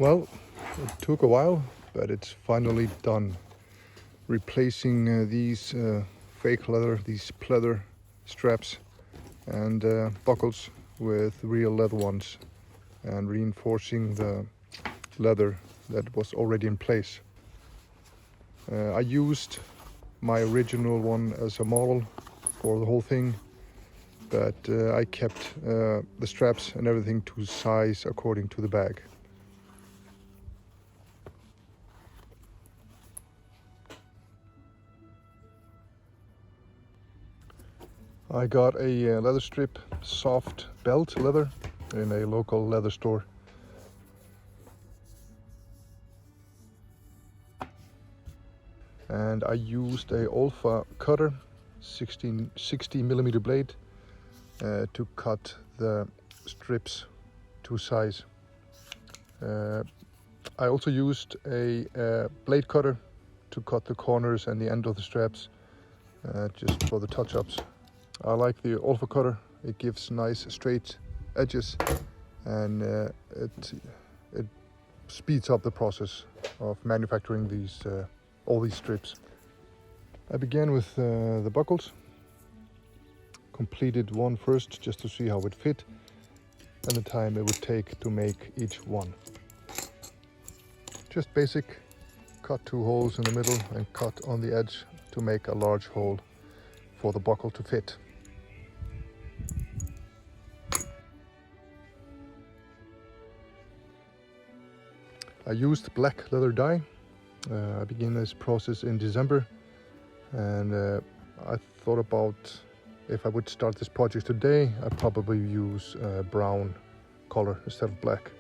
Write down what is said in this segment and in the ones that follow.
Well, it took a while, but it's finally done. Replacing these fake leather, these pleather straps and buckles with real leather ones, and reinforcing the leather that was already in place. I used my original one as a model for the whole thing, but I kept the straps and everything to size according to the bag. I got a leather strip, soft belt leather in a local leather store. And I used a Olfa cutter, 60mm blade, to cut the strips to size. I also used a blade cutter to cut the corners and the end of the straps, just for the touch-ups. I like the Olfa cutter. It gives nice straight edges, and it speeds up the process of manufacturing all these strips. I began with the buckles, completed one first just to see how it fit and the time it would take to make each one. Just basic, cut 2 holes in the middle and cut on the edge to make a large hole for the buckle to fit. I used black leather dye. I began this process in December, and I thought about if I would start this project today, I'd probably use brown color instead of black.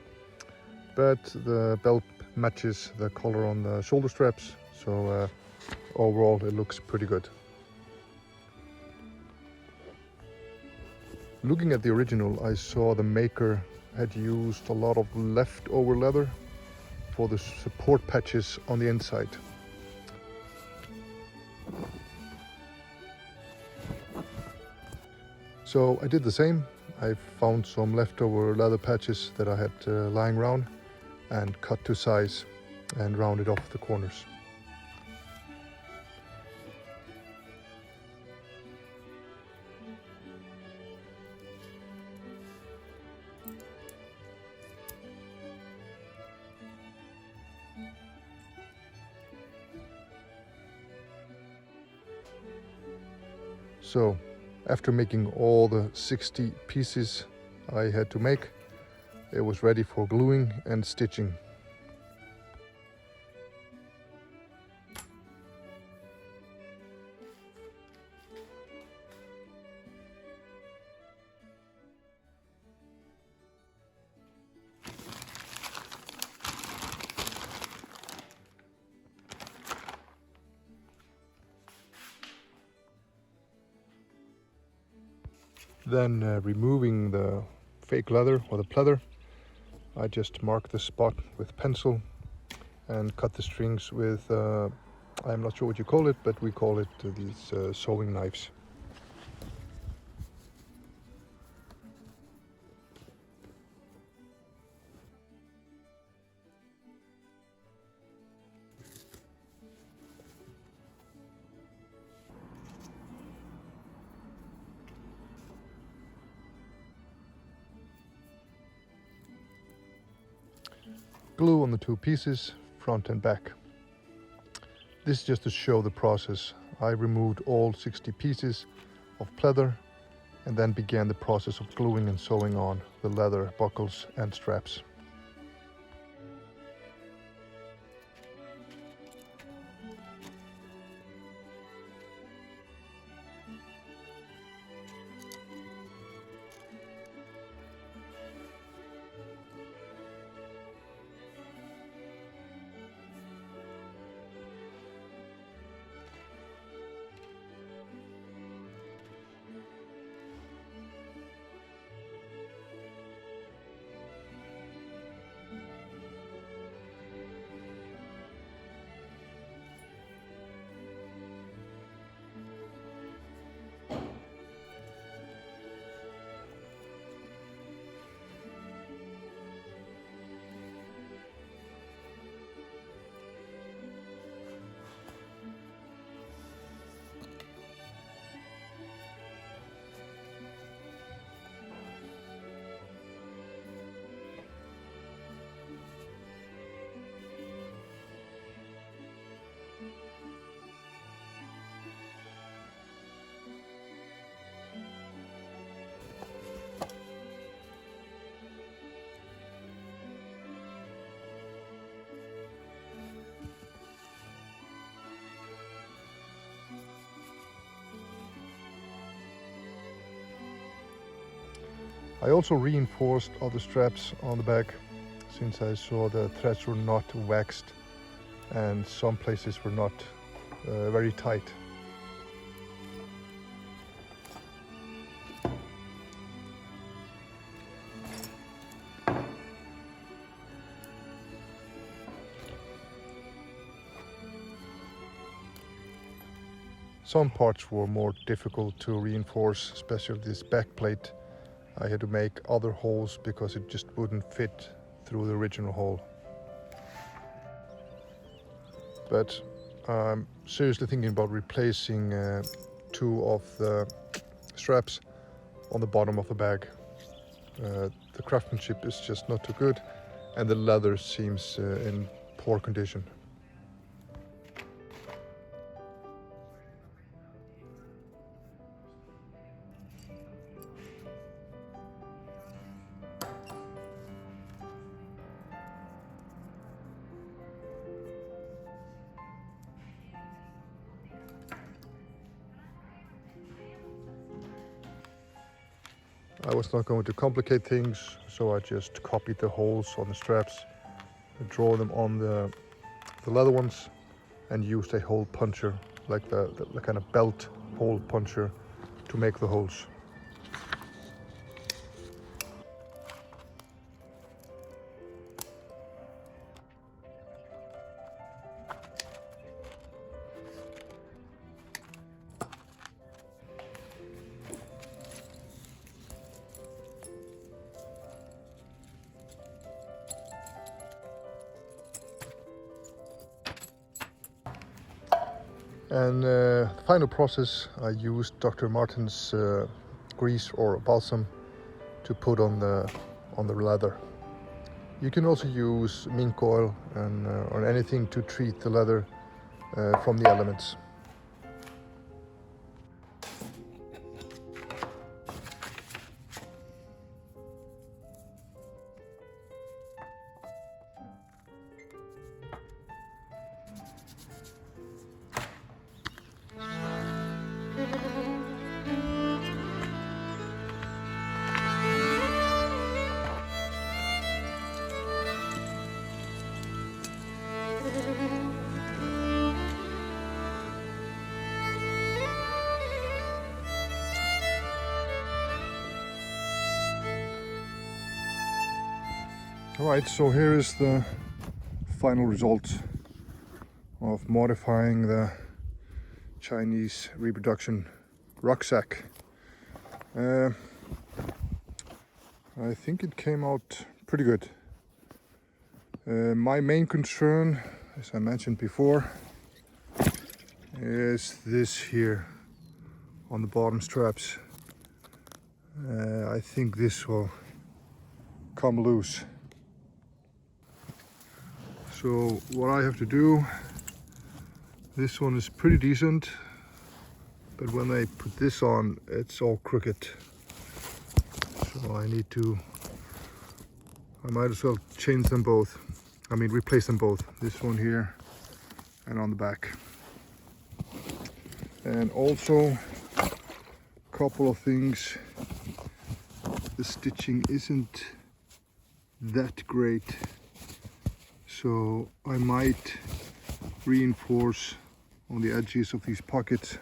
But the belt matches the color on the shoulder straps, so overall it looks pretty good. Looking at the original, I saw the maker had used a lot of leftover leather for the support patches on the inside. So I did the same. I found some leftover leather patches that I had lying around and cut to size and rounded off the corners. So, after making all the 60 pieces I had to make, it was ready for gluing and stitching. Then removing the fake leather or the pleather, I just mark the spot with pencil and cut the strings with, I'm not sure what you call it, but we call it these sewing knives. Glue on the 2 pieces, front and back. This is just to show the process. I removed all 60 pieces of pleather and then began the process of gluing and sewing on the leather buckles and straps. I also reinforced other straps on the back since I saw the threads were not waxed and some places were not very tight. Some parts were more difficult to reinforce, especially this back plate. I had to make other holes because it just wouldn't fit through the original hole. But I'm seriously thinking about replacing 2 of the straps on the bottom of the bag. The craftsmanship is just not too good and the leather seems in poor condition. I was not going to complicate things, so I just copied the holes on the straps, draw them on the leather ones, and used a hole puncher, like the kind of belt hole puncher, to make the holes. And the final process, I used Dr. Martin's grease or balsam to put on the leather. You can also use mink oil and or anything to treat the leather from the elements. Alright, so here is the final result of modifying the Chinese reproduction rucksack. I think it came out pretty good. My main concern, as I mentioned before, is this here on the bottom straps. I think this will come loose. So what I have to do, this one is pretty decent, but when I put this on, it's all crooked. So I might as well change them both. I mean, replace them both. This one here and on the back. And also, a couple of things. The stitching isn't that great. So I might reinforce on the edges of these pockets,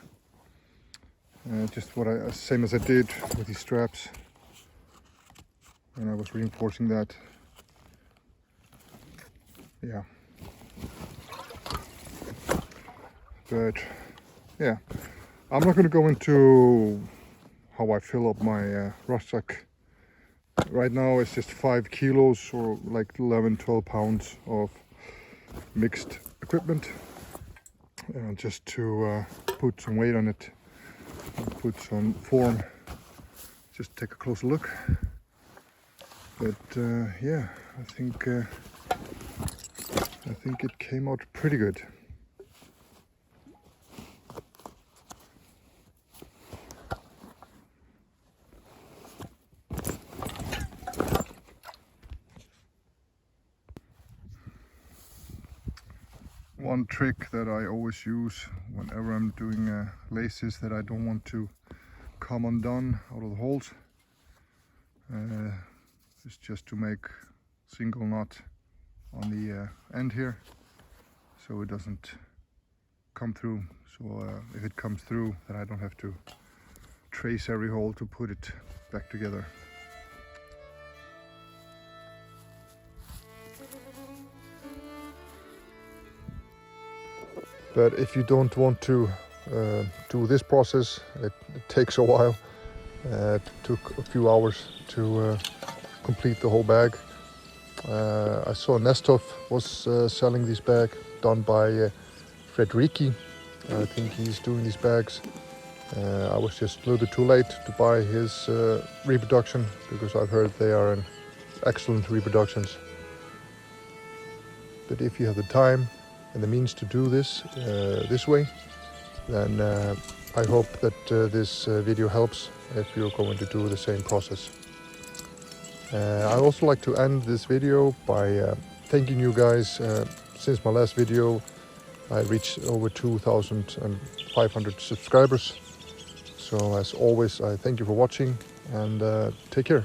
just same as I did with these straps, and I was reinforcing that. Yeah, but yeah, I'm not going to go into how I fill up my rucksack. Right now it's just 5 kilos or like 11-12 pounds of mixed equipment, just to put some weight on it and put some form. Just take a closer look. But yeah, I think it came out pretty good. One trick that I always use whenever I'm doing laces that I don't want to come undone out of the holes, is just to make single knot on the end here, so it doesn't come through. So if it comes through, then I don't have to trace every hole to put it back together. But if you don't want to do this process, it takes a while. It took a few hours to complete the whole bag. I saw Nestov was selling this bag, done by Fredriki. I think he's doing these bags. I was just a little bit too late to buy his reproduction, because I've heard they are an excellent reproductions. But if you have the time and the means to do this this way, then I hope that this video helps if you're going to do the same process. I'd also like to end this video by thanking you guys. Since my last video, I reached over 2,500 subscribers. So as always, I thank you for watching, and take care.